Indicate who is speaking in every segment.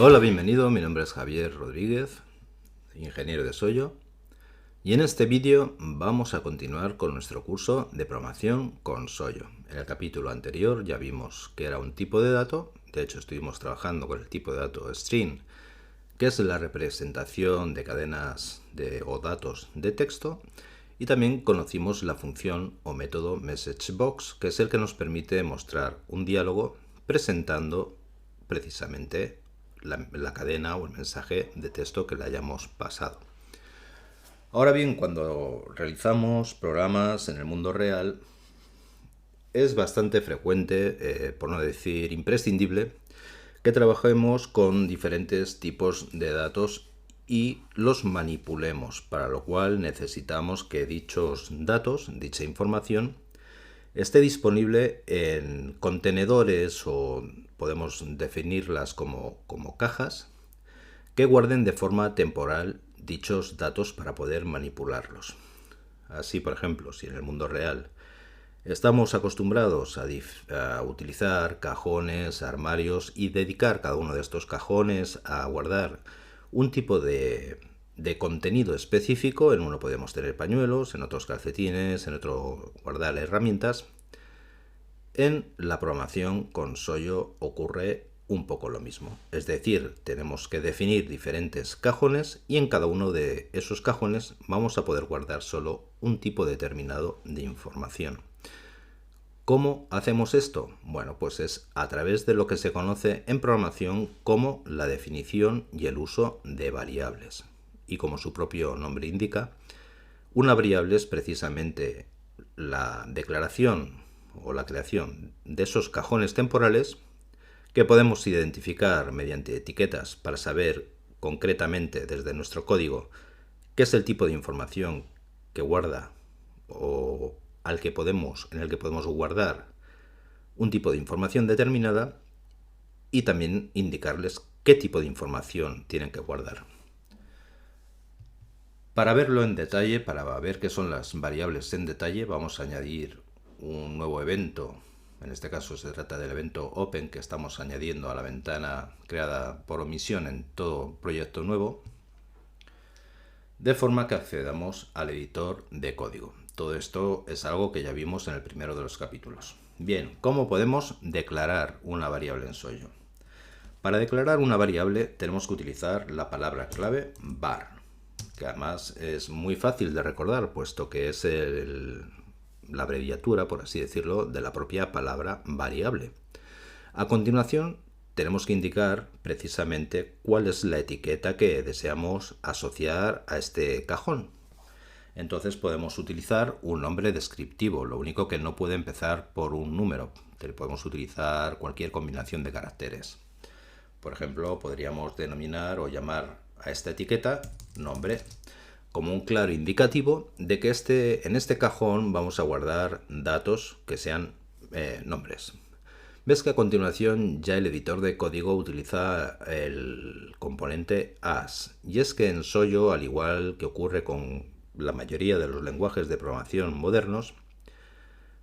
Speaker 1: Hola, bienvenido, mi nombre es Javier Rodríguez, ingeniero de Soyo, y en este vídeo vamos a continuar con nuestro curso de programación con Soyo. En el capítulo anterior ya vimos que era un tipo de dato, de hecho estuvimos trabajando con el tipo de dato string, que es la representación de cadenas o datos de texto, y también conocimos la función o método MessageBox, que es el que nos permite mostrar un diálogo presentando precisamente la cadena o el mensaje de texto que le hayamos pasado. Ahora bien, cuando realizamos programas en el mundo real, es bastante frecuente, por no decir imprescindible, que trabajemos con diferentes tipos de datos y los manipulemos, para lo cual necesitamos que dichos datos, dicha información, esté disponible en contenedores o podemos definirlas como cajas que guarden de forma temporal dichos datos para poder manipularlos. Así, por ejemplo, si en el mundo real estamos acostumbrados a utilizar cajones, armarios y dedicar cada uno de estos cajones a guardar un tipo de contenido específico. En uno podemos tener pañuelos, en otros calcetines, en otro guardar herramientas. En la programación con Soyo ocurre un poco lo mismo. Es decir, tenemos que definir diferentes cajones y en cada uno de esos cajones vamos a poder guardar solo un tipo determinado de información. ¿Cómo hacemos esto? Bueno, pues es a través de lo que se conoce en programación como la definición y el uso de variables. Y como su propio nombre indica, una variable es precisamente la declaración o la creación de esos cajones temporales que podemos identificar mediante etiquetas para saber concretamente desde nuestro código qué es el tipo de información que guarda o en el que podemos guardar un tipo de información determinada, y también indicarles qué tipo de información tienen que guardar. Para verlo en detalle, para ver qué son las variables en detalle, vamos a añadir un nuevo evento. En este caso se trata del evento Open que estamos añadiendo a la ventana creada por omisión en todo proyecto nuevo, de forma que accedamos al editor de código. Todo esto es algo que ya vimos en el primero de los capítulos. Bien, ¿cómo podemos declarar una variable en Soyo? Para declarar una variable tenemos que utilizar la palabra clave var, que además es muy fácil de recordar, puesto que es la abreviatura, por así decirlo, de la propia palabra variable. A continuación, tenemos que indicar precisamente cuál es la etiqueta que deseamos asociar a este cajón. Entonces podemos utilizar un nombre descriptivo, lo único que no puede empezar por un número. Podemos utilizar cualquier combinación de caracteres. Por ejemplo, podríamos denominar o llamar a esta etiqueta nombre, como un claro indicativo de que en este cajón vamos a guardar datos que sean nombres. Ves que a continuación ya el editor de código utiliza el componente as, y es que en Soyo, al igual que ocurre con la mayoría de los lenguajes de programación modernos,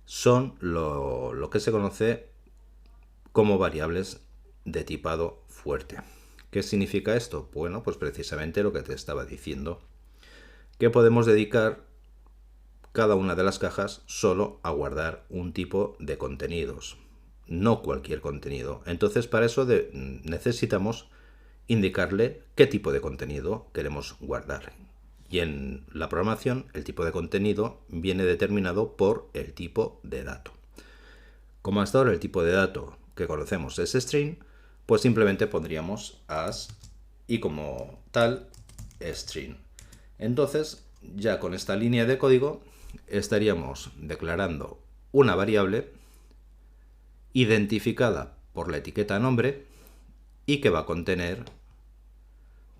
Speaker 1: son lo que se conoce como variables de tipado fuerte. ¿Qué significa esto? Bueno, pues precisamente lo que te estaba diciendo, que podemos dedicar cada una de las cajas solo a guardar un tipo de contenidos, no cualquier contenido. Entonces, para eso necesitamos indicarle qué tipo de contenido queremos guardar. Y en la programación, el tipo de contenido viene determinado por el tipo de dato. Como hasta ahora el tipo de dato que conocemos es string, pues simplemente pondríamos as y como tal string. Entonces, ya con esta línea de código estaríamos declarando una variable identificada por la etiqueta nombre y que va a contener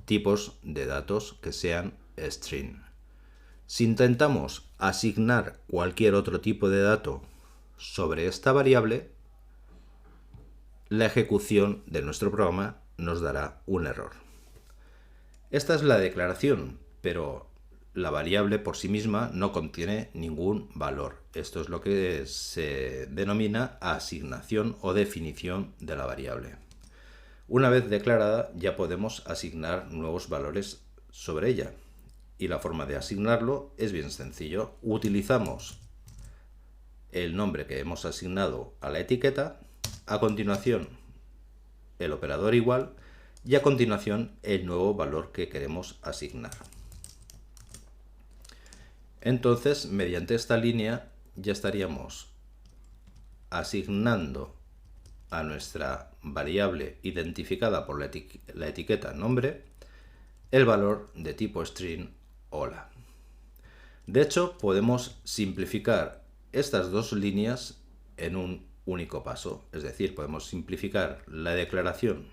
Speaker 1: tipos de datos que sean string. Si intentamos asignar cualquier otro tipo de dato sobre esta variable, la ejecución de nuestro programa nos dará un error. Esta es la declaración, pero la variable por sí misma no contiene ningún valor. Esto es lo que se denomina asignación o definición de la variable. Una vez declarada, ya podemos asignar nuevos valores sobre ella. Y la forma de asignarlo es bien sencillo. Utilizamos el nombre que hemos asignado a la etiqueta, a continuación el operador igual y a continuación el nuevo valor que queremos asignar. Entonces, mediante esta línea ya estaríamos asignando a nuestra variable identificada por la etiqueta nombre el valor de tipo string hola. De hecho, podemos simplificar estas dos líneas en un único paso, es decir, podemos simplificar la declaración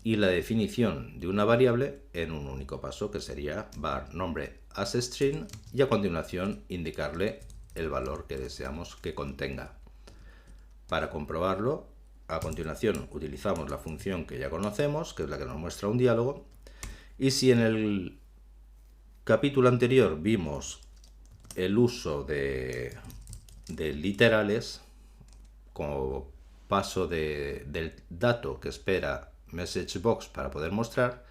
Speaker 1: y la definición de una variable en un único paso, que sería var nombre as string y a continuación indicarle el valor que deseamos que contenga. Para comprobarlo, a continuación utilizamos la función que ya conocemos, que es la que nos muestra un diálogo, y si en el capítulo anterior vimos el uso de literales como paso del dato que espera MessageBox para poder mostrar,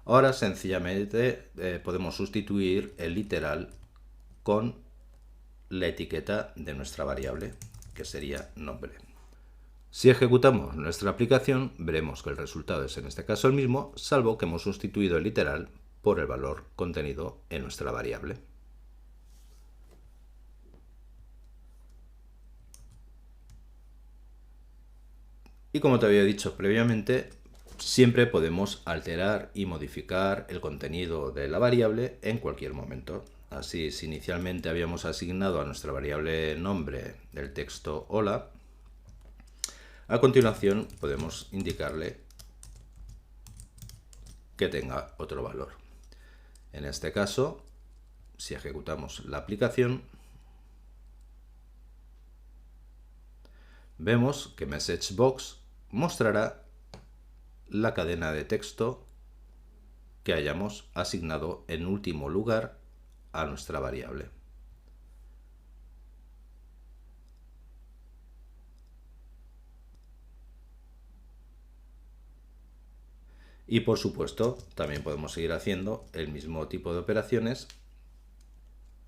Speaker 1: ahora sencillamente podemos sustituir el literal con la etiqueta de nuestra variable, que sería nombre. Si ejecutamos nuestra aplicación, veremos que el resultado es en este caso el mismo, salvo que hemos sustituido el literal por el valor contenido en nuestra variable. Y como te había dicho previamente, siempre podemos alterar y modificar el contenido de la variable en cualquier momento. Así, si inicialmente habíamos asignado a nuestra variable nombre del texto hola, a continuación podemos indicarle que tenga otro valor. En este caso, si ejecutamos la aplicación, vemos que MessageBox mostrará la cadena de texto que hayamos asignado en último lugar a nuestra variable. Y por supuesto, también podemos seguir haciendo el mismo tipo de operaciones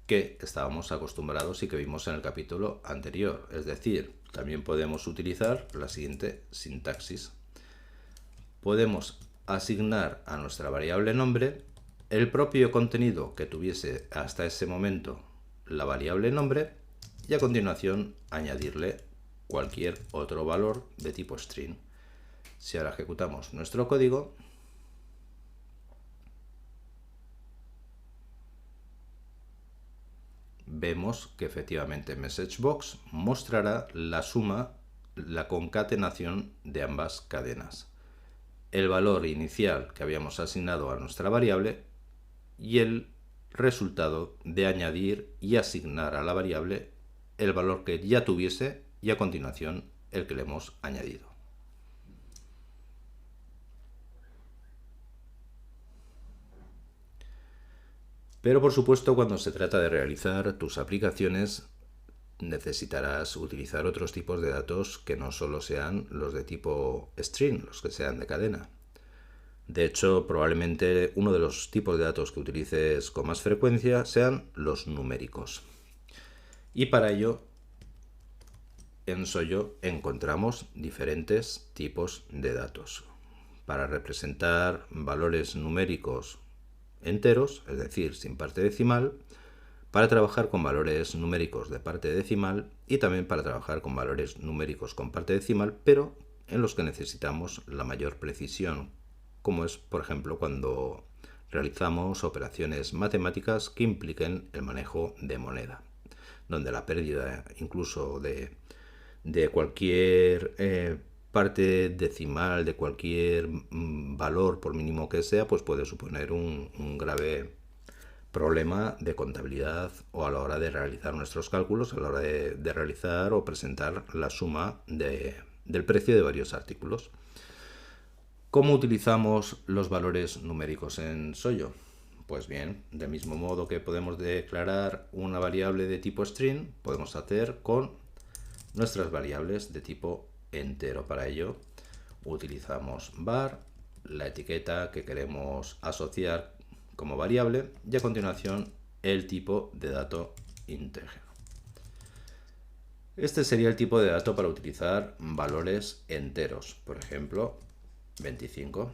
Speaker 1: que estábamos acostumbrados y que vimos en el capítulo anterior. Es decir, también podemos utilizar la siguiente sintaxis. Podemos asignar a nuestra variable nombre el propio contenido que tuviese hasta ese momento la variable nombre y a continuación añadirle cualquier otro valor de tipo string. Si ahora ejecutamos nuestro código, vemos que efectivamente MessageBox mostrará la suma, la concatenación de ambas cadenas. El valor inicial que habíamos asignado a nuestra variable y el resultado de añadir y asignar a la variable el valor que ya tuviese y a continuación el que le hemos añadido. Pero por supuesto, cuando se trata de realizar tus aplicaciones, necesitarás utilizar otros tipos de datos que no solo sean los de tipo string, los que sean de cadena. De hecho, probablemente uno de los tipos de datos que utilices con más frecuencia sean los numéricos. Y para ello, en Soyo encontramos diferentes tipos de datos. Para representar valores numéricos enteros, es decir, sin parte decimal, para trabajar con valores numéricos de parte decimal y también para trabajar con valores numéricos con parte decimal, pero en los que necesitamos la mayor precisión, como es, por ejemplo, cuando realizamos operaciones matemáticas que impliquen el manejo de moneda, donde la pérdida incluso de cualquier parte decimal, de cualquier valor, por mínimo que sea, pues puede suponer un grave problema de contabilidad o a la hora de realizar nuestros cálculos, a la hora de realizar o presentar la suma del precio de varios artículos. ¿Cómo utilizamos los valores numéricos en Soyo? Pues bien, del mismo modo que podemos declarar una variable de tipo string, podemos hacer con nuestras variables de tipo entero. Para ello utilizamos var, la etiqueta que queremos asociar como variable y a continuación el tipo de dato integer. Este sería el tipo de dato para utilizar valores enteros, por ejemplo 25.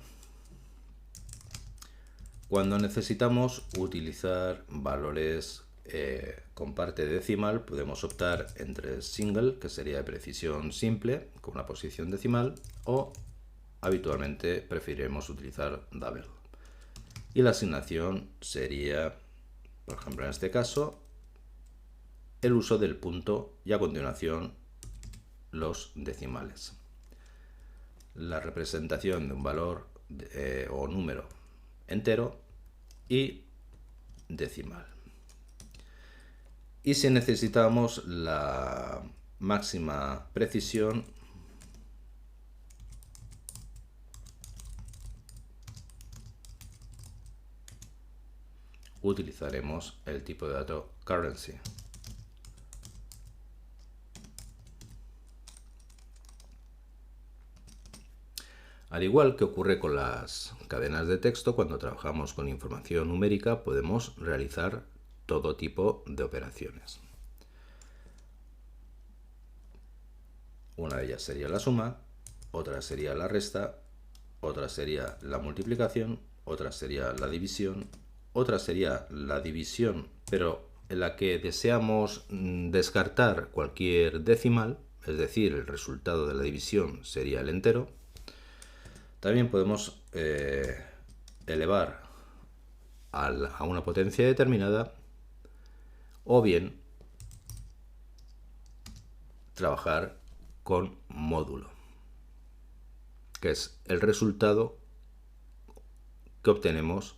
Speaker 1: Cuando necesitamos utilizar valores con parte decimal, podemos optar entre single, que sería de precisión simple, con una posición decimal, o habitualmente preferiremos utilizar double. Y la asignación sería, por ejemplo en este caso, el uso del punto y a continuación los decimales. La representación de un valor o número entero y decimal. Y si necesitamos la máxima precisión, utilizaremos el tipo de dato currency. Al igual que ocurre con las cadenas de texto, cuando trabajamos con información numérica podemos realizar todo tipo de operaciones. Una de ellas sería la suma, otra sería la resta, otra sería la multiplicación, otra sería la división, otra sería la división, pero en la que deseamos descartar cualquier decimal, es decir, el resultado de la división sería el entero. También podemos elevar a una potencia determinada o bien trabajar con módulo, que es el resultado que obtenemos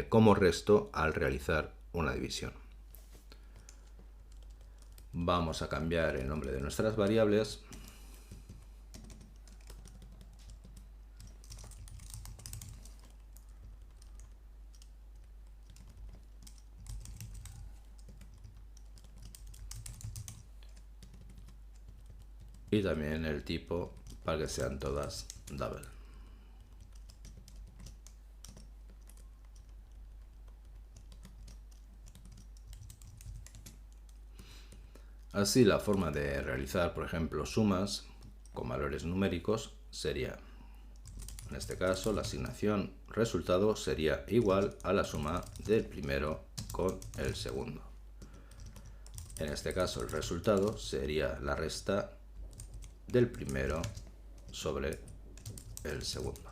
Speaker 1: como resto al realizar una división. Vamos a cambiar el nombre de nuestras variables. Y también el tipo para que sean todas double. Así la forma de realizar, por ejemplo, sumas con valores numéricos sería, en este caso, la asignación resultado sería igual a la suma del primero con el segundo. En este caso el resultado sería la resta del primero sobre el segundo.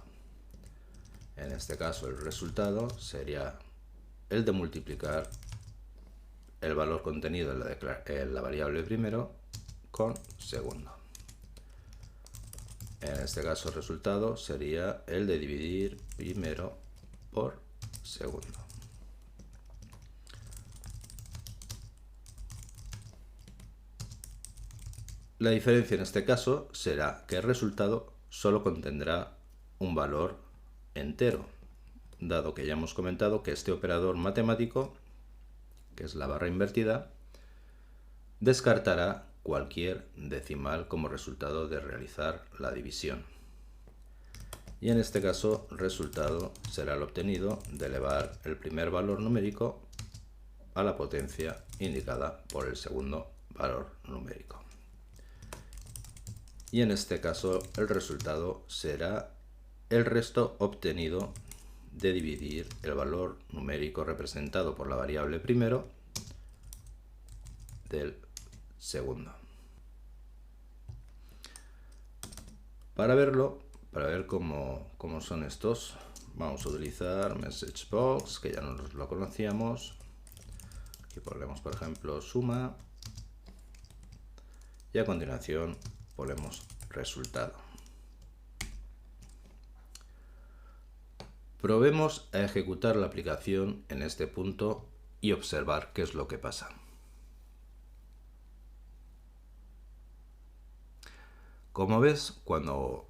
Speaker 1: En este caso el resultado sería el de multiplicar el valor contenido en la variable primero con segundo. En este caso el resultado sería el de dividir primero por segundo. La diferencia en este caso será que el resultado solo contendrá un valor entero, dado que ya hemos comentado que este operador matemático, que es la barra invertida, descartará cualquier decimal como resultado de realizar la división. Y en este caso el resultado será el obtenido de elevar el primer valor numérico a la potencia indicada por el segundo valor numérico. Y en este caso el resultado será el resto obtenido de dividir el valor numérico representado por la variable primero del segundo. Para verlo, para ver cómo son estos, vamos a utilizar MessageBox, que ya nos lo conocíamos. Aquí ponemos, por ejemplo, suma y a continuación ponemos resultado. Probemos a ejecutar la aplicación en este punto y observar qué es lo que pasa. Como ves, cuando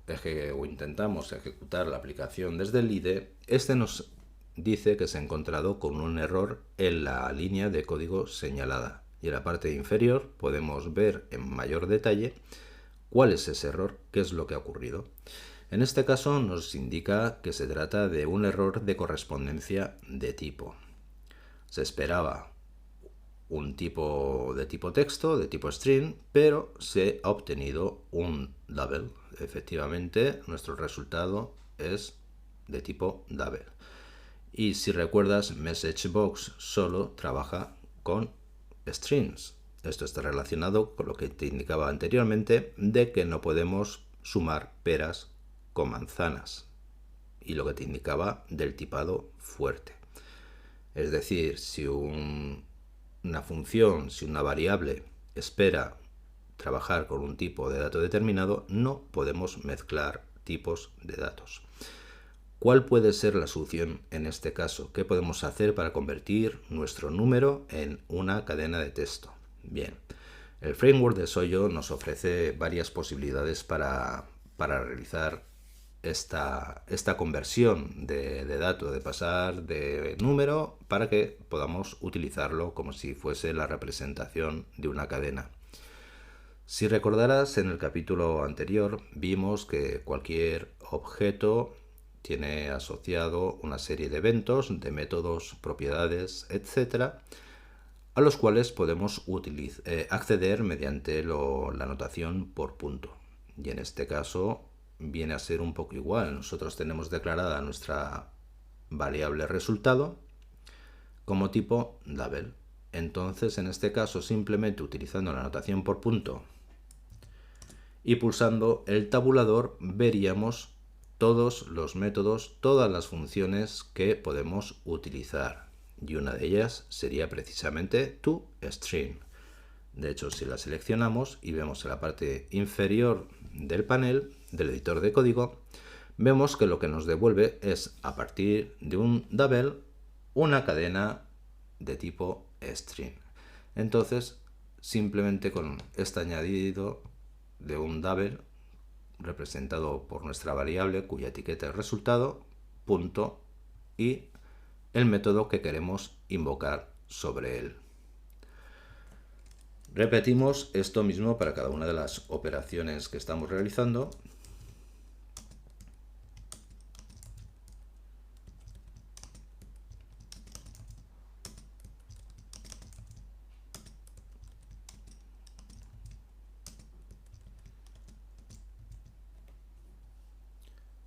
Speaker 1: intentamos ejecutar la aplicación desde el IDE, este nos dice que se ha encontrado con un error en la línea de código señalada. Y en la parte inferior podemos ver en mayor detalle ¿Cuál es ese error? ¿Qué es lo que ha ocurrido? En este caso nos indica que se trata de un error de correspondencia de tipo. Se esperaba un tipo de tipo texto, de tipo string, pero se ha obtenido un double. Efectivamente, nuestro resultado es de tipo double. Y si recuerdas, MessageBox solo trabaja con strings. Esto está relacionado con lo que te indicaba anteriormente de que no podemos sumar peras con manzanas y lo que te indicaba del tipado fuerte. Es decir, si una función, si una variable espera trabajar con un tipo de dato determinado, no podemos mezclar tipos de datos. ¿Cuál puede ser la solución en este caso? ¿Qué podemos hacer para convertir nuestro número en una cadena de texto? Bien, el framework de Soyo nos ofrece varias posibilidades para realizar esta conversión de dato, de pasar de número para que podamos utilizarlo como si fuese la representación de una cadena. Si recordarás, en el capítulo anterior vimos que cualquier objeto tiene asociado una serie de eventos, de métodos, propiedades, etcétera, a los cuales podemos acceder mediante la notación por punto. Y en este caso viene a ser un poco igual. Nosotros tenemos declarada nuestra variable resultado como tipo double. Entonces, en este caso, simplemente utilizando la notación por punto y pulsando el tabulador, veríamos todos los métodos, todas las funciones que podemos utilizar. Y una de ellas sería precisamente toString. De hecho, si la seleccionamos y vemos en la parte inferior del panel del editor de código, vemos que lo que nos devuelve es, a partir de un double, una cadena de tipo string. Entonces, simplemente con este añadido de un double representado por nuestra variable cuya etiqueta es resultado, punto, y el método que queremos invocar sobre él. Repetimos esto mismo para cada una de las operaciones que estamos realizando.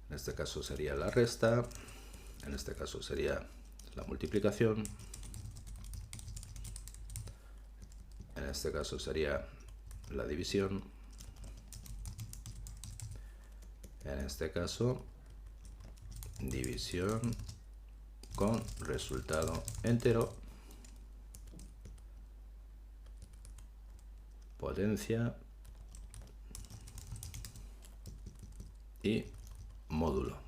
Speaker 1: En este caso sería la resta, en este caso sería la multiplicación, en este caso sería la división, en este caso división con resultado entero, potencia y módulo.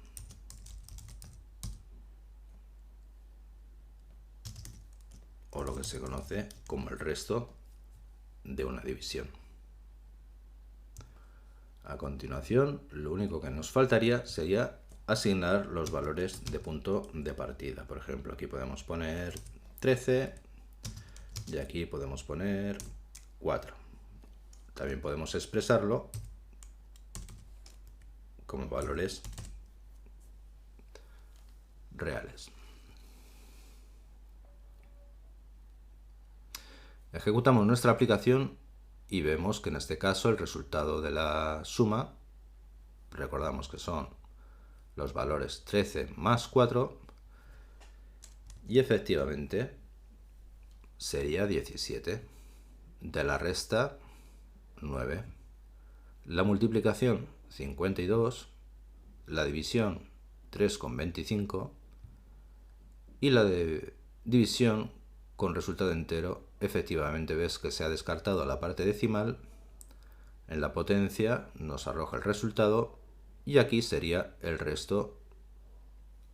Speaker 1: O lo que se conoce como el resto de una división. A continuación, lo único que nos faltaría sería asignar los valores de punto de partida. Por ejemplo, aquí podemos poner 13 y aquí podemos poner 4. También podemos expresarlo como valores reales. Ejecutamos nuestra aplicación y vemos que en este caso el resultado de la suma, recordamos que son los valores 13 más 4, y efectivamente sería 17. De la resta, 9. La multiplicación, 52. La división, 3,25. Y la de división con resultado entero, efectivamente ves que se ha descartado la parte decimal. En la potencia nos arroja el resultado y aquí sería el resto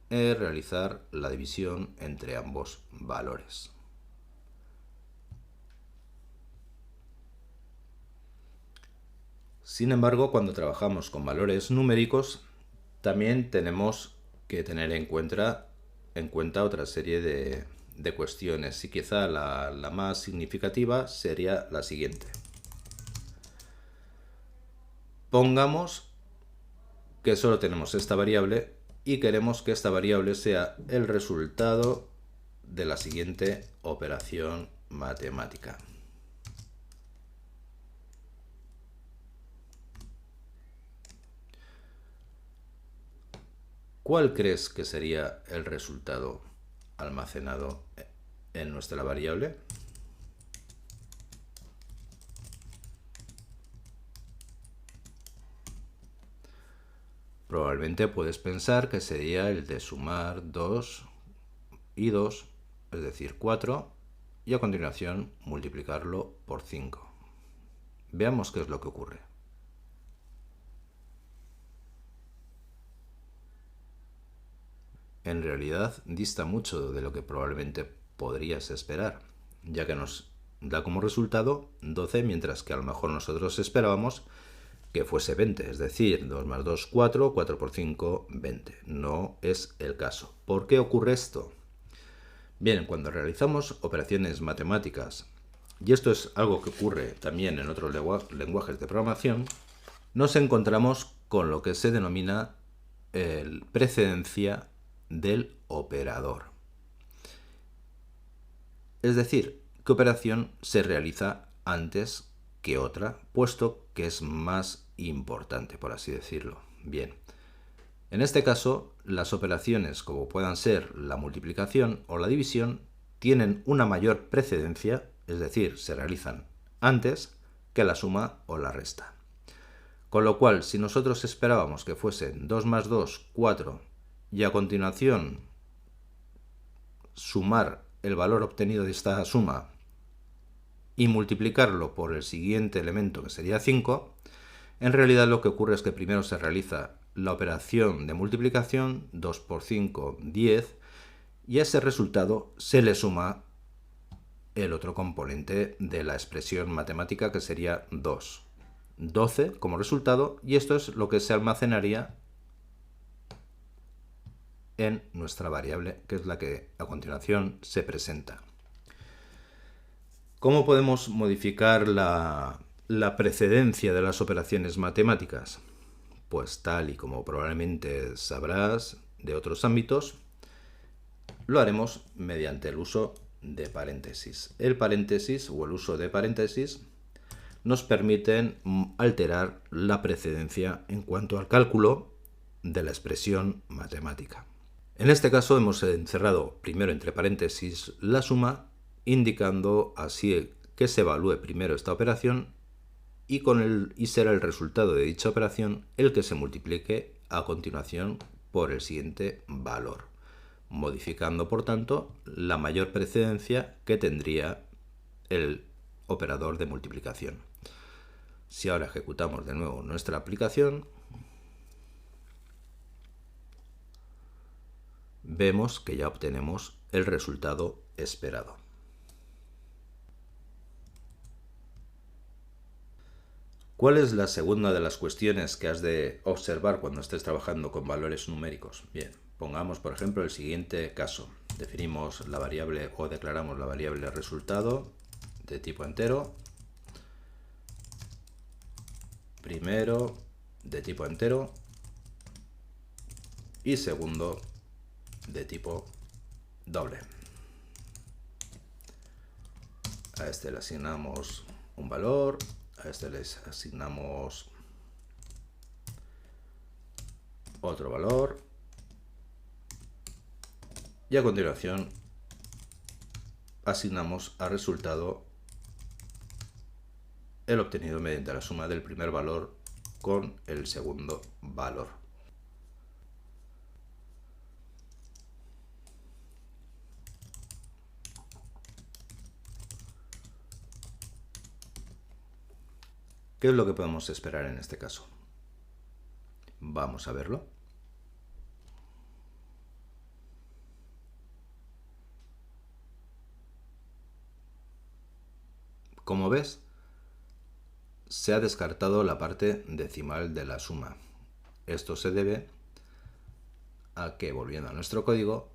Speaker 1: realizar la división entre ambos valores. Sin embargo, cuando trabajamos con valores numéricos, también tenemos que tener en cuenta otra serie de cuestiones, y quizá la más significativa sería la siguiente. Pongamos que solo tenemos esta variable y queremos que esta variable sea el resultado de la siguiente operación matemática. ¿Cuál crees que sería el resultado almacenado en nuestra variable? Probablemente puedes pensar que sería el de sumar 2 y 2, es decir, 4, y a continuación multiplicarlo por 5. Veamos qué es lo que ocurre. En realidad dista mucho de lo que probablemente podrías esperar, ya que nos da como resultado 12, mientras que a lo mejor nosotros esperábamos que fuese 20, es decir, 2 más 2, 4, 4 por 5, 20. No es el caso. ¿Por qué ocurre esto? Bien, cuando realizamos operaciones matemáticas, y esto es algo que ocurre también en otros lenguajes de programación, nos encontramos con lo que se denomina precedencia del operador. Es decir, qué operación se realiza antes que otra, puesto que es más importante, por así decirlo. Bien, en este caso, las operaciones como puedan ser la multiplicación o la división tienen una mayor precedencia, es decir, se realizan antes que la suma o la resta. Con lo cual, si nosotros esperábamos que fuesen 2 más 2, 4, y a continuación sumar el valor obtenido de esta suma y multiplicarlo por el siguiente elemento, que sería 5, en realidad lo que ocurre es que primero se realiza la operación de multiplicación, 2 por 5, 10, y a ese resultado se le suma el otro componente de la expresión matemática, que sería 2. 12 como resultado, y esto es lo que se almacenaría en nuestra variable, que es la que a continuación se presenta. ¿Cómo podemos modificar la precedencia de las operaciones matemáticas? Pues tal y como probablemente sabrás de otros ámbitos, lo haremos mediante el uso de paréntesis. El paréntesis o el uso de paréntesis nos permiten alterar la precedencia en cuanto al cálculo de la expresión matemática. En este caso hemos encerrado primero entre paréntesis la suma, indicando así que se evalúe primero esta operación y será el resultado de dicha operación el que se multiplique a continuación por el siguiente valor, modificando por tanto la mayor precedencia que tendría el operador de multiplicación. Si ahora ejecutamos de nuevo nuestra aplicación, vemos que ya obtenemos el resultado esperado. ¿Cuál es la segunda de las cuestiones que has de observar cuando estés trabajando con valores numéricos? Bien, pongamos por ejemplo el siguiente caso. Definimos la variable o declaramos la variable resultado de tipo entero. Primero de tipo entero y segundo de tipo doble. A este le asignamos un valor, a este les asignamos otro valor y a continuación asignamos al resultado el obtenido mediante la suma del primer valor con el segundo valor. ¿Qué es lo que podemos esperar en este caso? Vamos a verlo. Como ves, se ha descartado la parte decimal de la suma. Esto se debe a que, volviendo a nuestro código,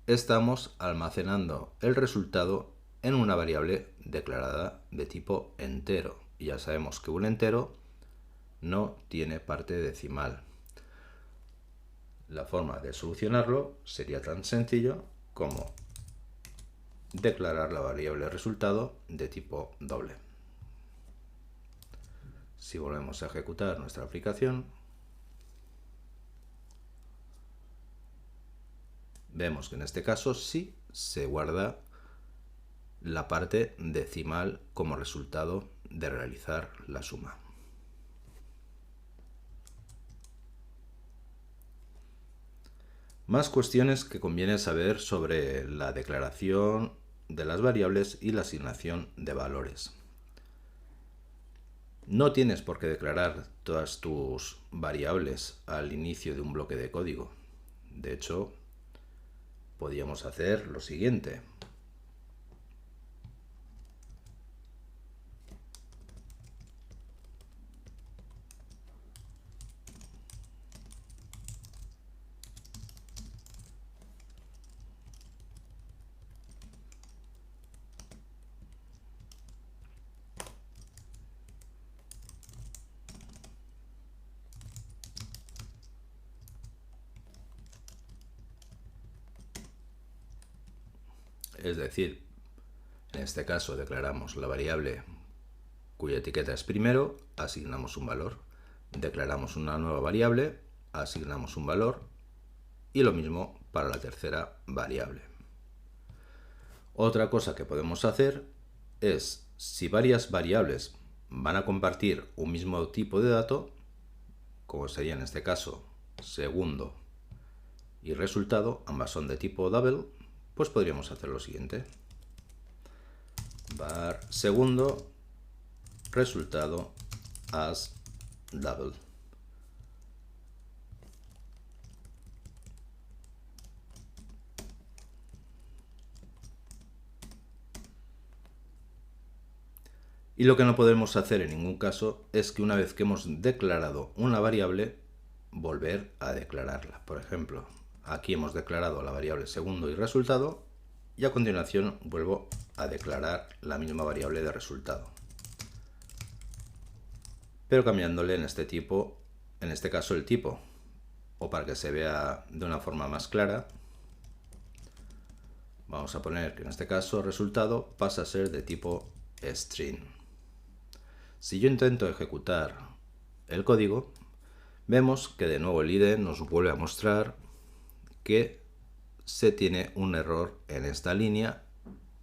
Speaker 1: estamos almacenando el resultado en una variable declarada de tipo entero. Y ya sabemos que un entero no tiene parte decimal. La forma de solucionarlo sería tan sencillo como declarar la variable resultado de tipo doble. Si volvemos a ejecutar nuestra aplicación, vemos que en este caso sí se guarda la parte decimal como resultado de realizar la suma. Más cuestiones que conviene saber sobre la declaración de las variables y la asignación de valores. No tienes por qué declarar todas tus variables al inicio de un bloque de código. De hecho, podríamos hacer lo siguiente. Es decir, en este caso declaramos la variable cuya etiqueta es primero, asignamos un valor. Declaramos una nueva variable, asignamos un valor, y lo mismo para la tercera variable. Otra cosa que podemos hacer es, si varias variables van a compartir un mismo tipo de dato, como sería en este caso segundo y resultado, ambas son de tipo double, pues podríamos hacer lo siguiente. Var segundo resultado as double. Y lo que no podemos hacer en ningún caso es que una vez que hemos declarado una variable, volver a declararla. Por ejemplo, aquí hemos declarado la variable segundo y resultado, y a continuación vuelvo a declarar la misma variable de resultado, pero cambiándole en este caso el tipo, o para que se vea de una forma más clara, vamos a poner que en este caso resultado pasa a ser de tipo string. Si yo intento ejecutar el código, vemos que de nuevo el IDE nos vuelve a mostrar que se tiene un error en esta línea,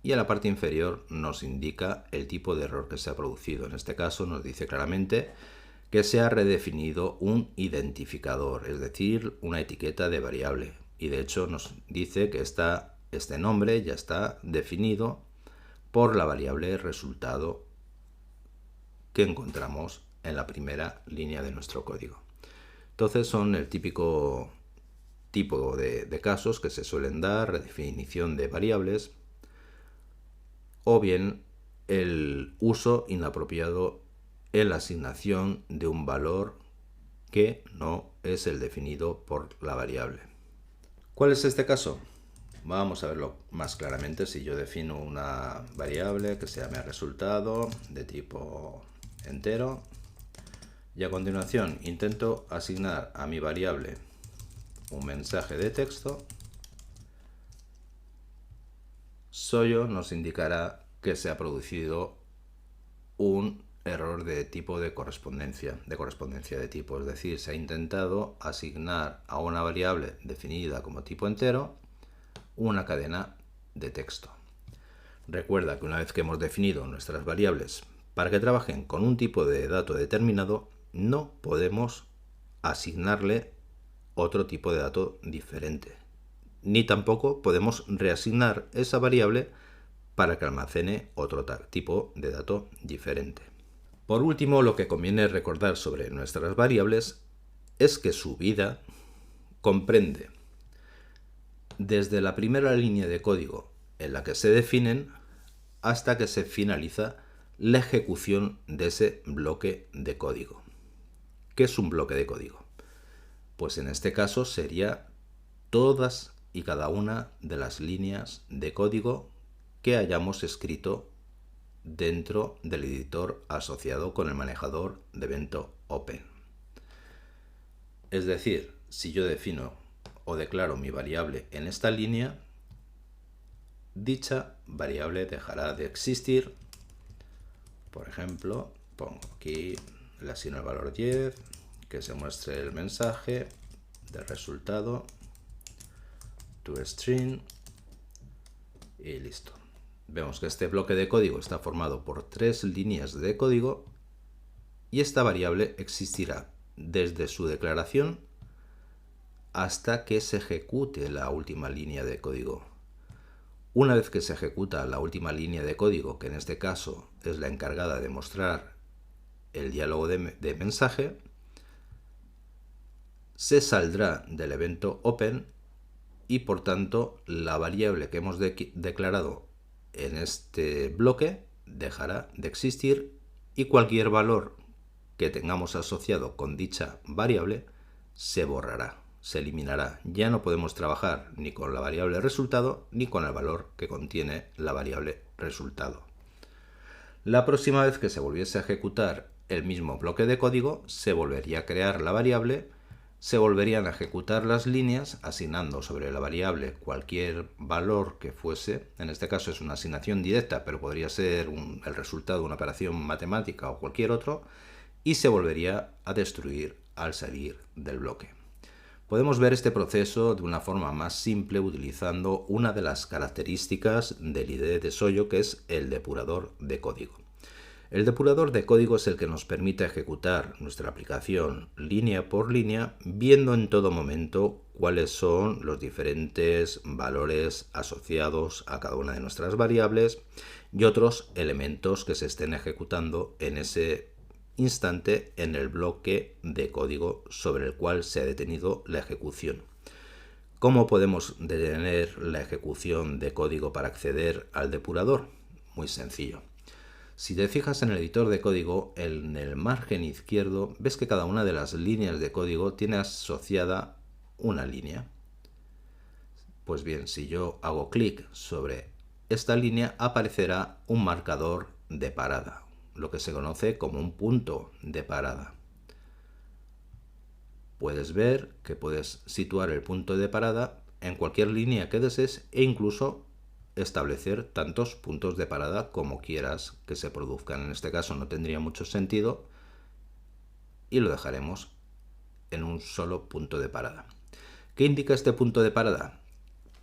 Speaker 1: y a la parte inferior nos indica el tipo de error que se ha producido. En este caso nos dice claramente que se ha redefinido un identificador, es decir, una etiqueta de variable. Y de hecho nos dice que este nombre ya está definido por la variable resultado que encontramos en la primera línea de nuestro código. Entonces son el típico tipo de casos que se suelen dar, redefinición de variables, o bien el uso inapropiado en la asignación de un valor que no es el definido por la variable. ¿Cuál es este caso? Vamos a verlo más claramente. Si yo defino una variable que se llame resultado de tipo entero, y a continuación intento asignar a mi variable un mensaje de texto, Soyo nos indicará que se ha producido un error de tipo de correspondencia de tipo, es decir, se ha intentado asignar a una variable definida como tipo entero una cadena de texto. Recuerda que una vez que hemos definido nuestras variables para que trabajen con un tipo de dato determinado, no podemos asignarle otro tipo de dato diferente, ni tampoco podemos reasignar esa variable para que almacene otro tipo de dato diferente. Por último, lo que conviene recordar sobre nuestras variables es que su vida comprende desde la primera línea de código en la que se definen hasta que se finaliza la ejecución de ese bloque de código. ¿Qué es un bloque de código? Pues en este caso sería todas y cada una de las líneas de código que hayamos escrito dentro del editor asociado con el manejador de evento open. Es decir, si yo defino o declaro mi variable en esta línea, dicha variable dejará de existir. Por ejemplo, pongo aquí, le asigno el valor 10, que se muestre el mensaje de resultado toString y listo. Vemos que este bloque de código está formado por 3 líneas de código y esta variable existirá desde su declaración hasta que se ejecute la última línea de código. Una vez que se ejecuta la última línea de código, que en este caso es la encargada de mostrar el diálogo de mensaje, se saldrá del evento open y por tanto la variable que hemos declarado en este bloque dejará de existir y cualquier valor que tengamos asociado con dicha variable se borrará, se eliminará. Ya no podemos trabajar ni con la variable resultado ni con el valor que contiene la variable resultado. La próxima vez que se volviese a ejecutar el mismo bloque de código, se volvería a crear la variable, se volverían a ejecutar las líneas asignando sobre la variable cualquier valor que fuese. En este caso es una asignación directa, pero podría ser el resultado de una operación matemática o cualquier otro, y se volvería a destruir al salir del bloque. Podemos ver este proceso de una forma más simple utilizando una de las características del IDE de Soyo, que es el depurador de código. El depurador de código es el que nos permite ejecutar nuestra aplicación línea por línea, viendo en todo momento cuáles son los diferentes valores asociados a cada una de nuestras variables y otros elementos que se estén ejecutando en ese instante en el bloque de código sobre el cual se ha detenido la ejecución. ¿Cómo podemos detener la ejecución de código para acceder al depurador? Muy sencillo. Si te fijas en el editor de código, en el margen izquierdo, ves que cada una de las líneas de código tiene asociada una línea. Pues bien, si yo hago clic sobre esta línea, aparecerá un marcador de parada, lo que se conoce como un punto de parada. Puedes ver que puedes situar el punto de parada en cualquier línea que desees e incluso establecer tantos puntos de parada como quieras que se produzcan. En este caso no tendría mucho sentido y lo dejaremos en un solo punto de parada. ¿Qué indica este punto de parada?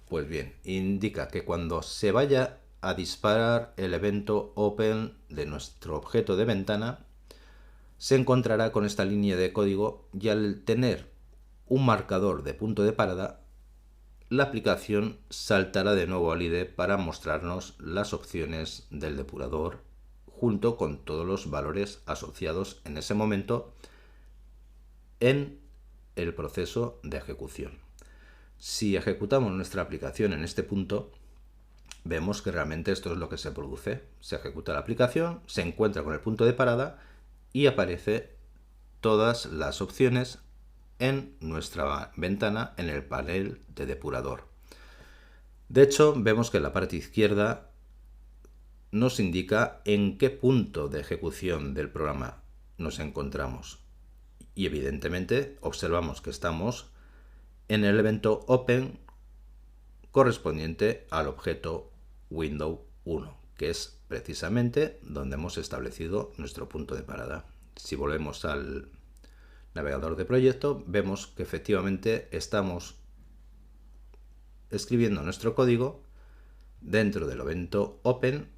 Speaker 1: Pues bien, indica que cuando se vaya a disparar el evento open de nuestro objeto de ventana, se encontrará con esta línea de código y al tener un marcador de punto de parada, la aplicación saltará de nuevo al IDE para mostrarnos las opciones del depurador junto con todos los valores asociados en ese momento en el proceso de ejecución. Si ejecutamos nuestra aplicación en este punto, vemos que realmente esto es lo que se produce. Se ejecuta la aplicación, se encuentra con el punto de parada y aparece todas las opciones en nuestra ventana en el panel de depurador. De hecho, vemos que en la parte izquierda nos indica en qué punto de ejecución del programa nos encontramos. Y evidentemente observamos que estamos en el evento open correspondiente al objeto window 1, que es precisamente donde hemos establecido nuestro punto de parada. Si volvemos al navegador de proyecto, vemos que efectivamente estamos escribiendo nuestro código dentro del evento open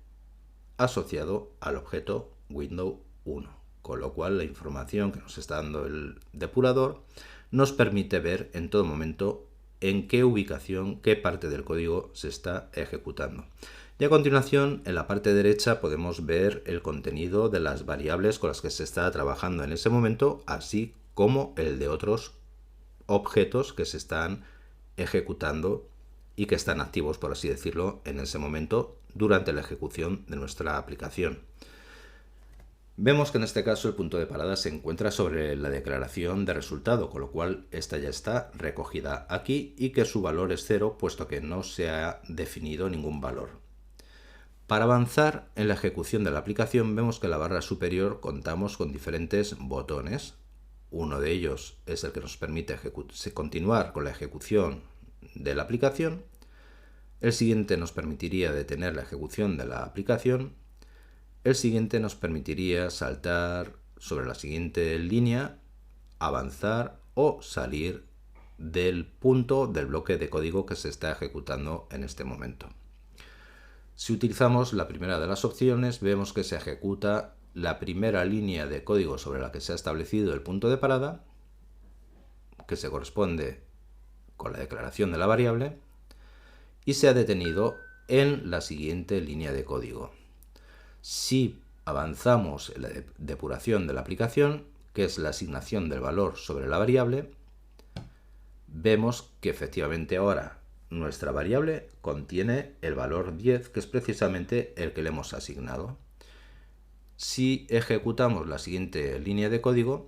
Speaker 1: asociado al objeto window 1, con lo cual la información que nos está dando el depurador nos permite ver en todo momento en qué ubicación, qué parte del código se está ejecutando. Y a continuación, en la parte derecha podemos ver el contenido de las variables con las que se está trabajando en ese momento, así como el de otros objetos que se están ejecutando y que están activos, por así decirlo, en ese momento durante la ejecución de nuestra aplicación. Vemos que en este caso el punto de parada se encuentra sobre la declaración de resultado, con lo cual esta ya está recogida aquí y que su valor es 0, puesto que no se ha definido ningún valor. Para avanzar en la ejecución de la aplicación, vemos que en la barra superior contamos con diferentes botones. Uno de ellos es el que nos permite continuar con la ejecución de la aplicación. El siguiente nos permitiría detener la ejecución de la aplicación. El siguiente nos permitiría saltar sobre la siguiente línea, avanzar o salir del punto del bloque de código que se está ejecutando en este momento. Si utilizamos la primera de las opciones, vemos que se ejecuta la primera línea de código sobre la que se ha establecido el punto de parada, que se corresponde con la declaración de la variable, y se ha detenido en la siguiente línea de código. Si avanzamos en la depuración de la aplicación, que es la asignación del valor sobre la variable, vemos que efectivamente ahora nuestra variable contiene el valor 10, que es precisamente el que le hemos asignado. Si ejecutamos la siguiente línea de código,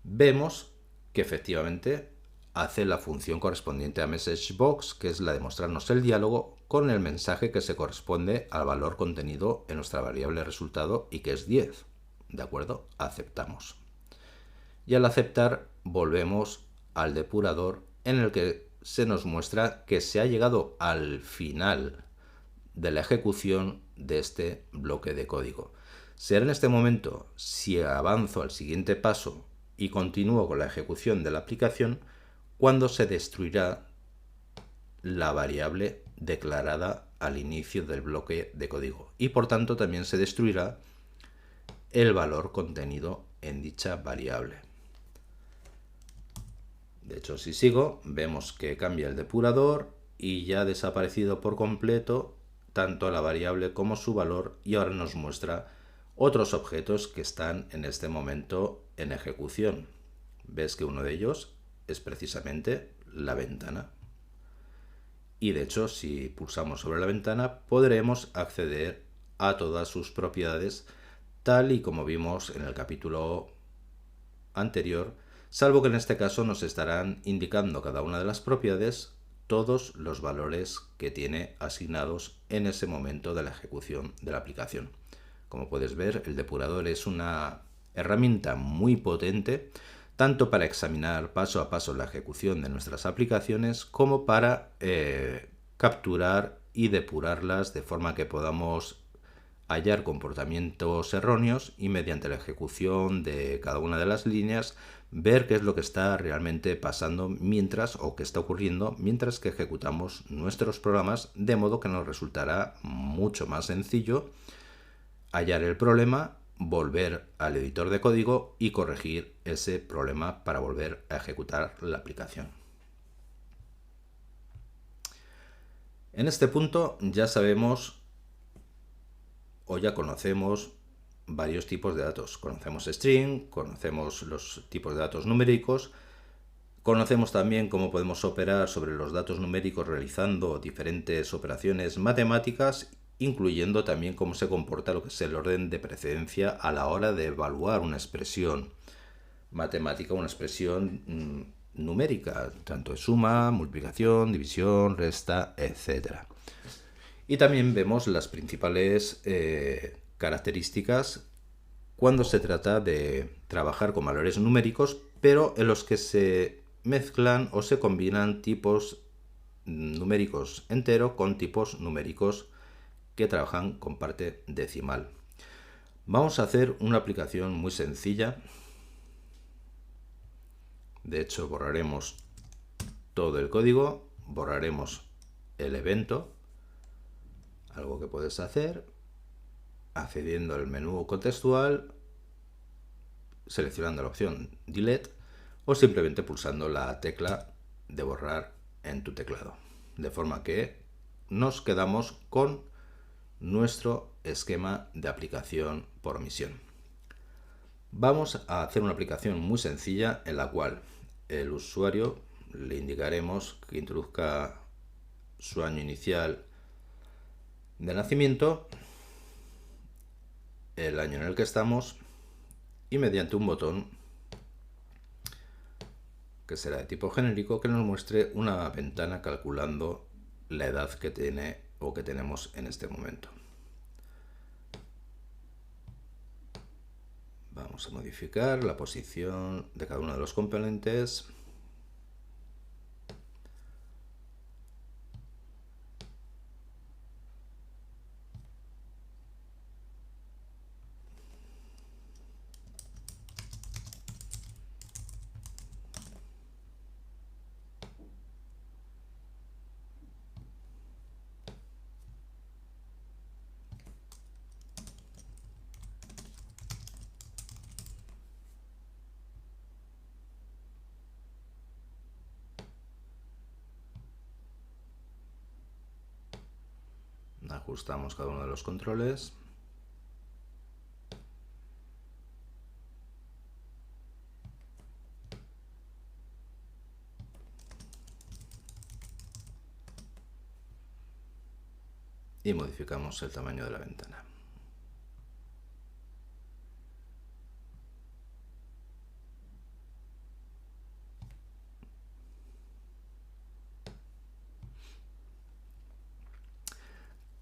Speaker 1: vemos que efectivamente hace la función correspondiente a MessageBox, que es la de mostrarnos el diálogo con el mensaje que se corresponde al valor contenido en nuestra variable resultado y que es 10. ¿De acuerdo? Aceptamos. Y al aceptar volvemos al depurador, en el que se nos muestra que se ha llegado al final de la ejecución de este bloque de código. Será en este momento, si avanzo al siguiente paso y continúo con la ejecución de la aplicación, cuando se destruirá la variable declarada al inicio del bloque de código y por tanto también se destruirá el valor contenido en dicha variable. De hecho, si sigo, vemos que cambia el depurador y ya ha desaparecido por completo tanto la variable como su valor, y ahora nos muestra otros objetos que están en este momento en ejecución. Ves que uno de ellos es precisamente la ventana. Y de hecho, si pulsamos sobre la ventana, podremos acceder a todas sus propiedades, tal y como vimos en el capítulo anterior, salvo que en este caso nos estarán indicando cada una de las propiedades todos los valores que tiene asignados en ese momento de la ejecución de la aplicación. Como puedes ver, el depurador es una herramienta muy potente, tanto para examinar paso a paso la ejecución de nuestras aplicaciones, como para capturar y depurarlas de forma que podamos hallar comportamientos erróneos y mediante la ejecución de cada una de las líneas ver qué es lo que está realmente pasando mientras, o qué está ocurriendo mientras que ejecutamos nuestros programas, de modo que nos resultará mucho más sencillo hallar el problema, volver al editor de código y corregir ese problema para volver a ejecutar la aplicación. En este punto ya sabemos o ya conocemos varios tipos de datos. Conocemos string, conocemos los tipos de datos numéricos, conocemos también cómo podemos operar sobre los datos numéricos realizando diferentes operaciones matemáticas, incluyendo también cómo se comporta lo que es el orden de precedencia a la hora de evaluar una expresión matemática, una expresión numérica, tanto de suma, multiplicación, división, resta, etc. Y también vemos las principales características cuando se trata de trabajar con valores numéricos, pero en los que se mezclan o se combinan tipos numéricos entero con tipos numéricos que trabajan con parte decimal. Vamos a hacer una aplicación muy sencilla. De hecho, borraremos todo el código, borraremos el evento. Algo que puedes hacer accediendo al menú contextual, seleccionando la opción Delete o simplemente pulsando la tecla de borrar en tu teclado. De forma que nos quedamos con nuestro esquema de aplicación por omisión. Vamos a hacer una aplicación muy sencilla en la cual el usuario le indicaremos que introduzca su año inicial de nacimiento, el año en el que estamos, y mediante un botón que será de tipo genérico que nos muestre una ventana calculando la edad que tiene o que tenemos en este momento. Vamos Vamos a modificar la posición de cada uno de los componentes. Ajustamos cada uno de los controles. Y modificamos el tamaño de la ventana.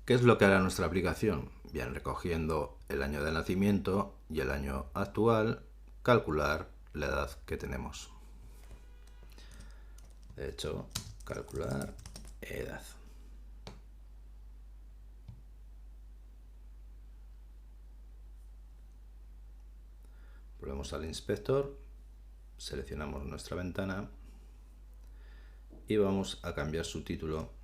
Speaker 1: ¿Qué es lo que hará nuestra aplicación? Bien, recogiendo el año de nacimiento y el año actual, calcular la edad que tenemos. De hecho, calcular edad. Volvemos al inspector, seleccionamos nuestra ventana y vamos a cambiar su título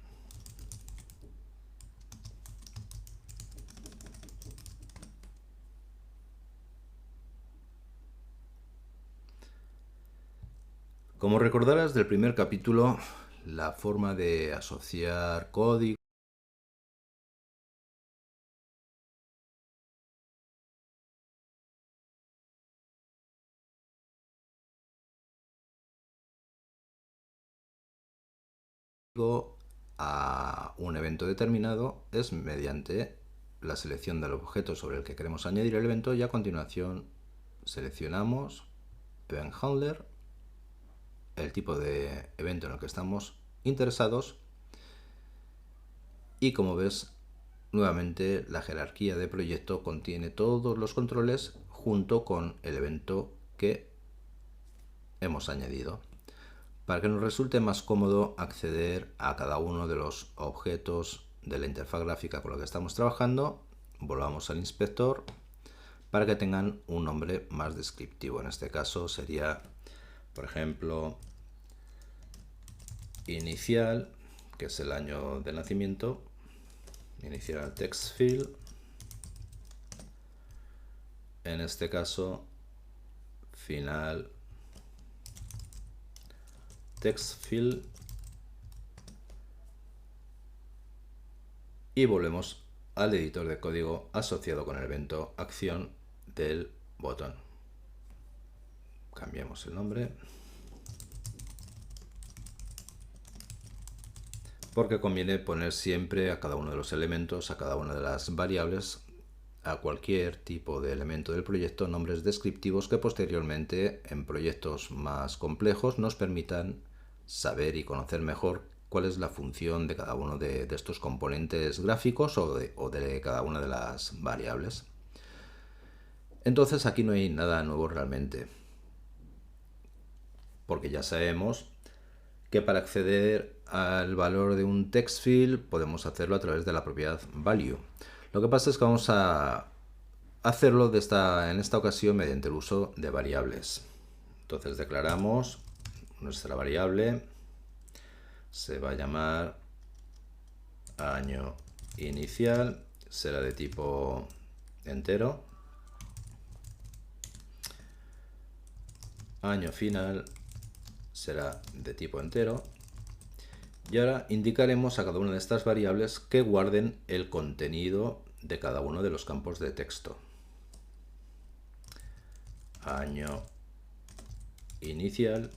Speaker 1: Como recordarás del primer capítulo, la forma de asociar código a un evento determinado es mediante la selección del objeto sobre el que queremos añadir el evento, y a continuación seleccionamos Event Handler, el tipo de evento en el que estamos interesados, y como ves, nuevamente la jerarquía de proyecto contiene todos los controles junto con el evento que hemos añadido. Para que nos resulte más cómodo acceder a cada uno de los objetos de la interfaz gráfica con la que estamos trabajando, volvamos al inspector para que tengan un nombre más descriptivo. En este caso sería, por ejemplo, inicial, que es el año de nacimiento, inicial text field. En este caso, final text field, y volvemos al editor de código asociado con el evento acción del botón. Cambiamos el nombre porque conviene poner siempre a cada uno de los elementos, a cada una de las variables, a cualquier tipo de elemento del proyecto, nombres descriptivos que posteriormente en proyectos más complejos nos permitan saber y conocer mejor cuál es la función de cada uno de estos componentes gráficos o de cada una de las variables. Entonces aquí no hay nada nuevo realmente, porque ya sabemos que para acceder al valor de un text field podemos hacerlo a través de la propiedad value. Lo que pasa es que vamos a hacerlo en esta ocasión mediante el uso de variables. Entonces declaramos nuestra variable, se va a llamar año inicial, será de tipo entero, año final será de tipo entero, y ahora indicaremos a cada una de estas variables que guarden el contenido de cada uno de los campos de texto. Año inicial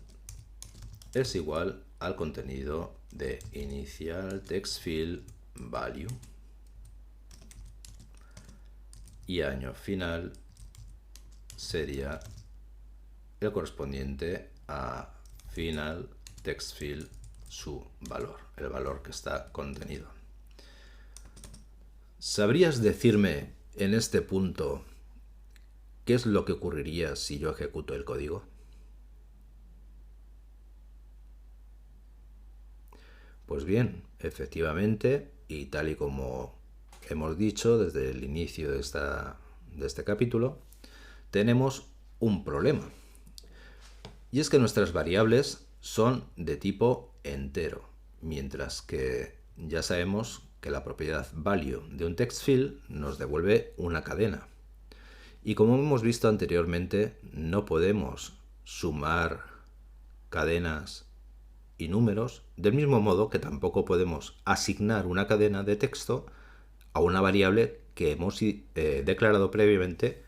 Speaker 1: es igual al contenido de inicial text field value, y año final sería el correspondiente a final text field su valor, el valor que está contenido. ¿Sabrías decirme en este punto ¿qué es lo que ocurriría si yo ejecuto el código? Pues bien, efectivamente, y tal y como hemos dicho desde el inicio de este capítulo, tenemos un problema. Y es que nuestras variables son de tipo entero, mientras que ya sabemos que la propiedad value de un text field nos devuelve una cadena. Y como hemos visto anteriormente, no podemos sumar cadenas y números, del mismo modo que tampoco podemos asignar una cadena de texto a una variable que hemos declarado previamente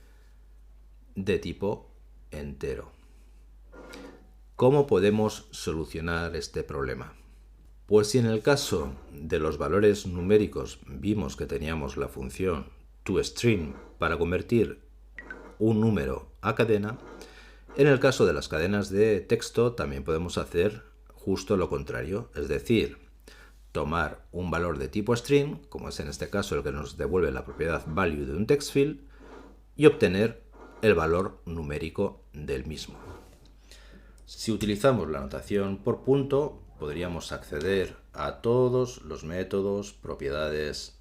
Speaker 1: de tipo entero. ¿Cómo podemos solucionar este problema? Pues si en el caso de los valores numéricos vimos que teníamos la función toString para convertir un número a cadena, en el caso de las cadenas de texto también podemos hacer justo lo contrario, es decir, tomar un valor de tipo string, como es en este caso el que nos devuelve la propiedad value de un text field, y obtener el valor numérico del mismo. Si utilizamos la notación por punto, podríamos acceder a todos los métodos, propiedades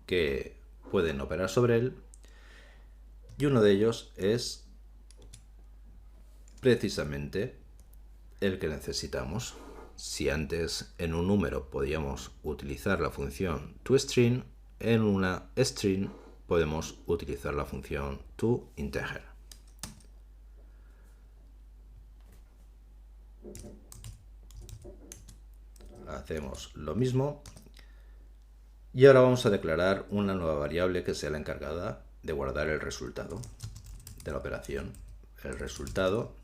Speaker 1: que pueden operar sobre él, y uno de ellos es precisamente el que necesitamos. Si antes en un número podíamos utilizar la función toString, en una string podemos utilizar la función toInteger. Hacemos lo mismo y ahora vamos a declarar una nueva variable que sea la encargada de guardar el resultado de la operación. El resultado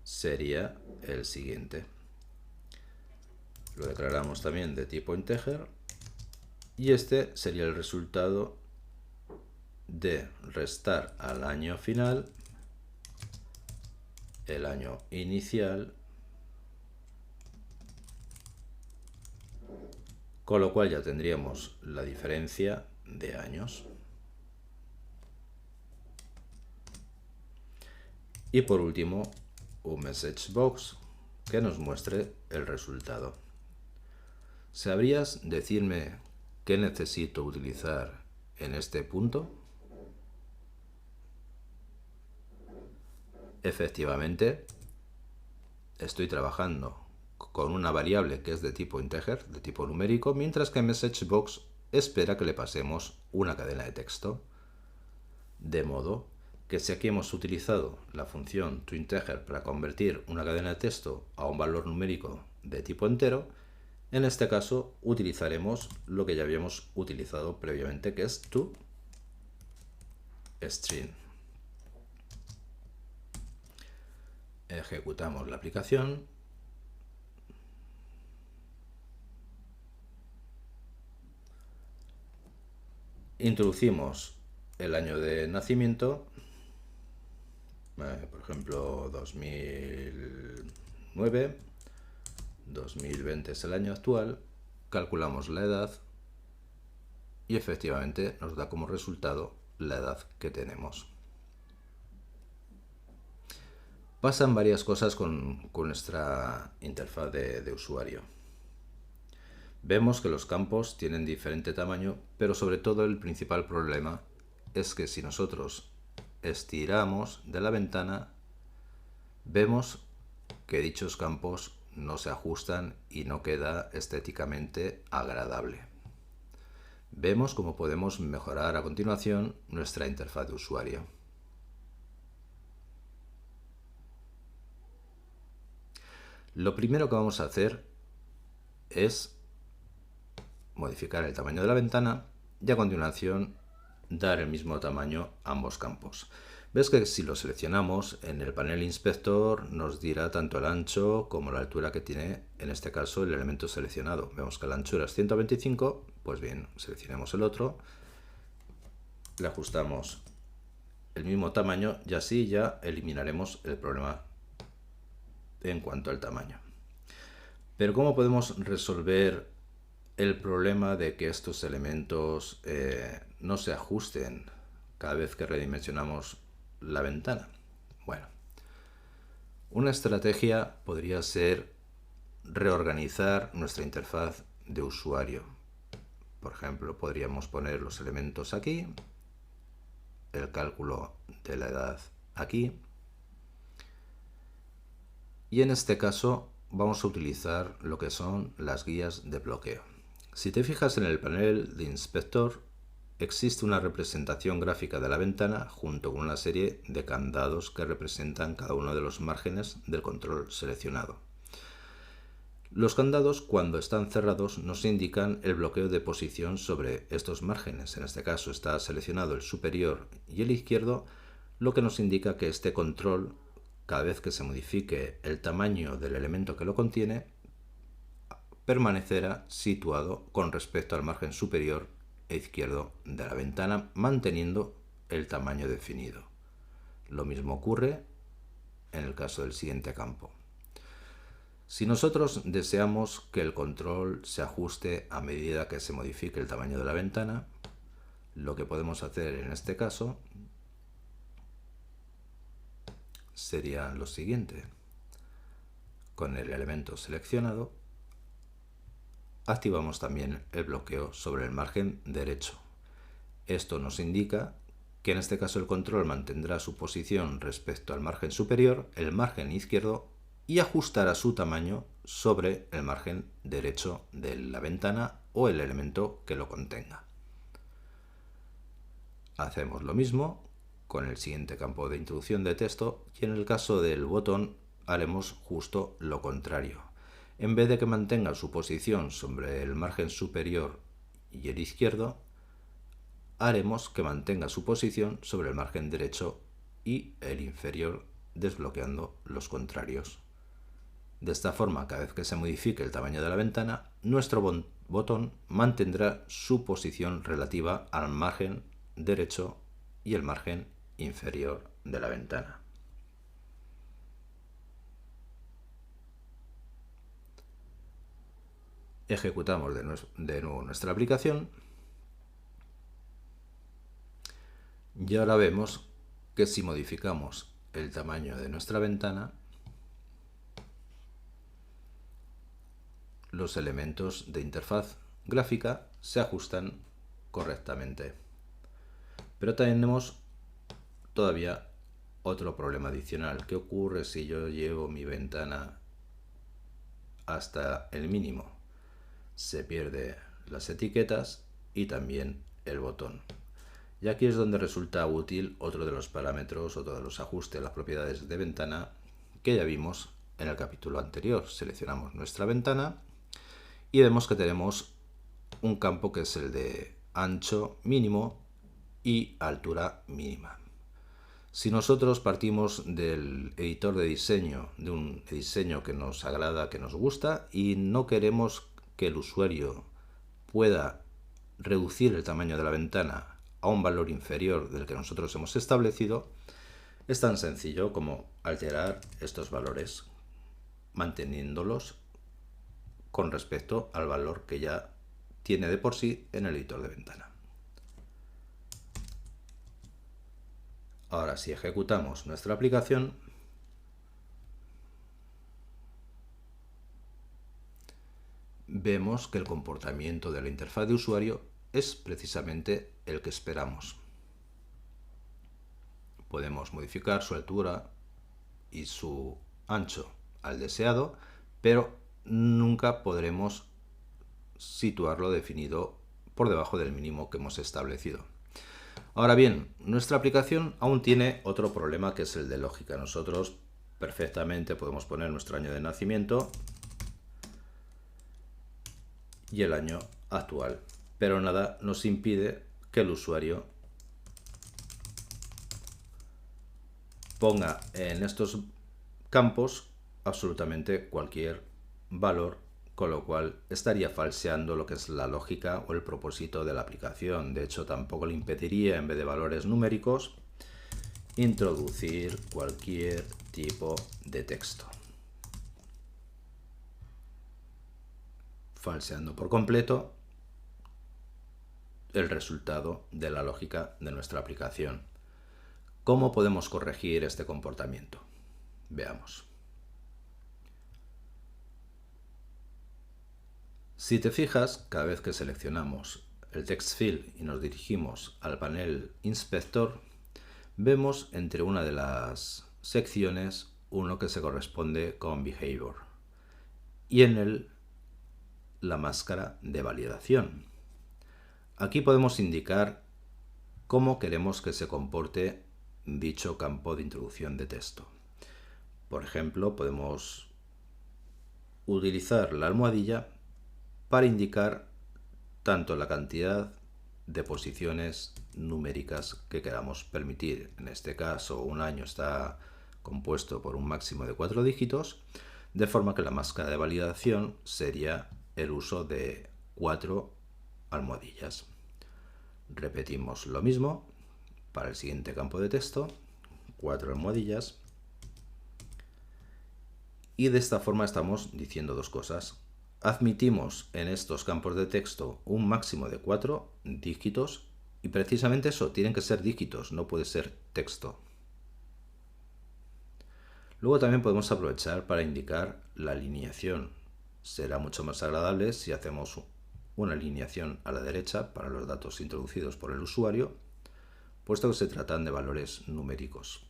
Speaker 1: sería el siguiente. Lo declaramos también de tipo integer y este sería el resultado de restar al año final el año inicial, con lo cual ya tendríamos la diferencia de años. Y por último, un message box que nos muestre el resultado. ¿Sabrías decirme qué necesito utilizar en este punto? Efectivamente, estoy trabajando con una variable que es de tipo integer, de tipo numérico, mientras que MessageBox espera que le pasemos una cadena de texto. De modo que si aquí hemos utilizado la función toInteger para convertir una cadena de texto a un valor numérico de tipo entero, en este caso utilizaremos lo que ya habíamos utilizado previamente, que es toString. Ejecutamos la aplicación. Introducimos el año de nacimiento, por ejemplo 2009, 2020 es el año actual, calculamos la edad y efectivamente nos da como resultado la edad que tenemos. Pasan varias cosas con nuestra interfaz de usuario. Vemos que los campos tienen diferente tamaño, pero sobre todo el principal problema es que si nosotros estiramos de la ventana, vemos que dichos campos no se ajustan y no queda estéticamente agradable. Vemos cómo podemos mejorar a continuación nuestra interfaz de usuario. Lo primero que vamos a hacer es modificar el tamaño de la ventana y a continuación dar el mismo tamaño a ambos campos. Ves que si lo seleccionamos en el panel inspector nos dirá tanto el ancho como la altura que tiene en este caso el elemento seleccionado. Vemos que la anchura es 125, pues bien, seleccionemos el otro, le ajustamos el mismo tamaño y así ya eliminaremos el problema en cuanto al tamaño. Pero ¿cómo podemos resolver el problema de que estos elementos no se ajusten cada vez que redimensionamos la ventana? Bueno, una estrategia podría ser reorganizar nuestra interfaz de usuario. Por ejemplo, podríamos poner los elementos aquí, el cálculo de la edad aquí, y en este caso vamos a utilizar lo que son las guías de bloqueo. Si te fijas en el panel de inspector, existe una representación gráfica de la ventana junto con una serie de candados que representan cada uno de los márgenes del control seleccionado. Los candados, cuando están cerrados, nos indican el bloqueo de posición sobre estos márgenes. En este caso está seleccionado el superior y el izquierdo, lo que nos indica que este control, cada vez que se modifique el tamaño del elemento que lo contiene, permanecerá situado con respecto al margen superior e izquierdo de la ventana, manteniendo el tamaño definido. Lo mismo ocurre en el caso del siguiente campo. Si nosotros deseamos que el control se ajuste a medida que se modifique el tamaño de la ventana, lo que podemos hacer en este caso sería lo siguiente. Con el elemento seleccionado, activamos también el bloqueo sobre el margen derecho. Esto nos indica que en este caso el control mantendrá su posición respecto al margen superior, el margen izquierdo, y ajustará su tamaño sobre el margen derecho de la ventana o el elemento que lo contenga. Hacemos lo mismo con el siguiente campo de introducción de texto y en el caso del botón haremos justo lo contrario. En vez de que mantenga su posición sobre el margen superior y el izquierdo, haremos que mantenga su posición sobre el margen derecho y el inferior, desbloqueando los contrarios. De esta forma, cada vez que se modifique el tamaño de la ventana, nuestro botón mantendrá su posición relativa al margen derecho y el margen inferior de la ventana. Ejecutamos de nuevo nuestra aplicación y ahora vemos que si modificamos el tamaño de nuestra ventana, los elementos de interfaz gráfica se ajustan correctamente. Pero tenemos todavía otro problema adicional. ¿Qué ocurre si yo llevo mi ventana hasta el mínimo? Se pierde las etiquetas y también el botón. Y aquí es donde resulta útil otro de los parámetros, otro de los ajustes a las propiedades de ventana que ya vimos en el capítulo anterior. Seleccionamos nuestra ventana y vemos que tenemos un campo que es el de ancho mínimo y altura mínima. Si nosotros partimos del editor de diseño, de un diseño que nos agrada, que nos gusta, y no queremos que el usuario pueda reducir el tamaño de la ventana a un valor inferior del que nosotros hemos establecido, es tan sencillo como alterar estos valores, manteniéndolos con respecto al valor que ya tiene de por sí en el editor de ventana. Ahora, si ejecutamos nuestra aplicación, vemos que el comportamiento de la interfaz de usuario es precisamente el que esperamos. Podemos modificar su altura y su ancho al deseado, pero nunca podremos situarlo definido por debajo del mínimo que hemos establecido. Ahora bien, nuestra aplicación aún tiene otro problema, que es el de lógica. Nosotros perfectamente podemos poner nuestro año de nacimiento y el año actual, pero nada nos impide que el usuario ponga en estos campos absolutamente cualquier valor, con lo cual estaría falseando lo que es la lógica o el propósito de la aplicación. De hecho, tampoco le impediría, en vez de valores numéricos, introducir cualquier tipo de texto. falseando por completo el resultado de la lógica de nuestra aplicación. ¿Cómo podemos corregir este comportamiento? Veamos. Si te fijas, cada vez que seleccionamos el text field y nos dirigimos al panel inspector, vemos entre una de las secciones uno que se corresponde con behavior y en él la máscara de validación. Aquí podemos indicar cómo queremos que se comporte dicho campo de introducción de texto. Por ejemplo, podemos utilizar la almohadilla para indicar tanto la cantidad de posiciones numéricas que queramos permitir. En este caso, un año está compuesto por un máximo de 4 dígitos, de forma que la máscara de validación sería el uso de 4 almohadillas. Repetimos lo mismo para el siguiente campo de texto, 4 almohadillas, y de esta forma estamos diciendo dos cosas. Admitimos en estos campos de texto un máximo de 4 dígitos y precisamente eso, tienen que ser dígitos, no puede ser texto. Luego también podemos aprovechar para indicar la alineación. Será mucho más agradable si hacemos una alineación a la derecha para los datos introducidos por el usuario, puesto que se tratan de valores numéricos.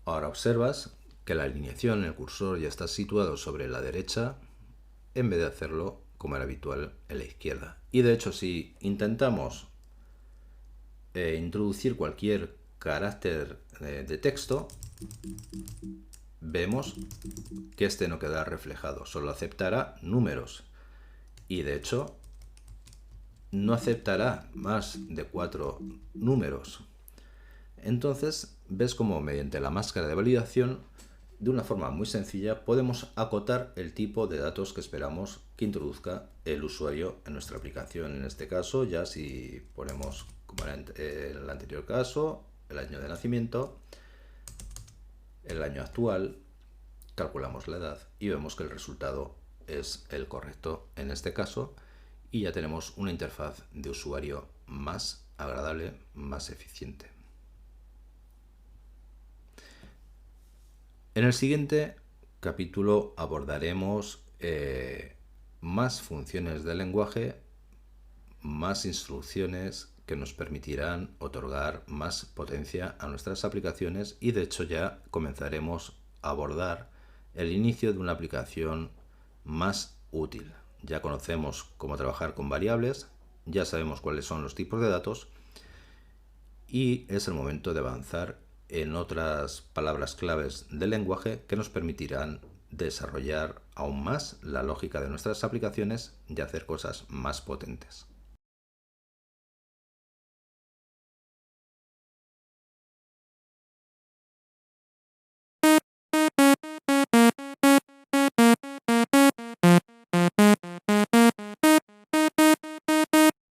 Speaker 1: Ahora observas que la alineación en el cursor ya está situado sobre la derecha en vez de hacerlo como era habitual en la izquierda. Y de hecho, si intentamos introducir cualquier carácter de texto, vemos que este no queda reflejado, solo aceptará números y de hecho no aceptará más de 4 números. Entonces ves como mediante la máscara de validación, de una forma muy sencilla, podemos acotar el tipo de datos que esperamos que introduzca el usuario en nuestra aplicación. En este caso, ya si ponemos, como en el anterior caso, el año de nacimiento, el año actual, calculamos la edad y vemos que el resultado es el correcto en este caso y ya tenemos una interfaz de usuario más agradable, más eficiente. En el siguiente capítulo abordaremos más funciones del lenguaje, más instrucciones que nos permitirán otorgar más potencia a nuestras aplicaciones y de hecho ya comenzaremos a abordar el inicio de una aplicación más útil. Ya conocemos cómo trabajar con variables, ya sabemos cuáles son los tipos de datos y es el momento de avanzar en otras palabras claves del lenguaje que nos permitirán desarrollar aún más la lógica de nuestras aplicaciones y hacer cosas más potentes.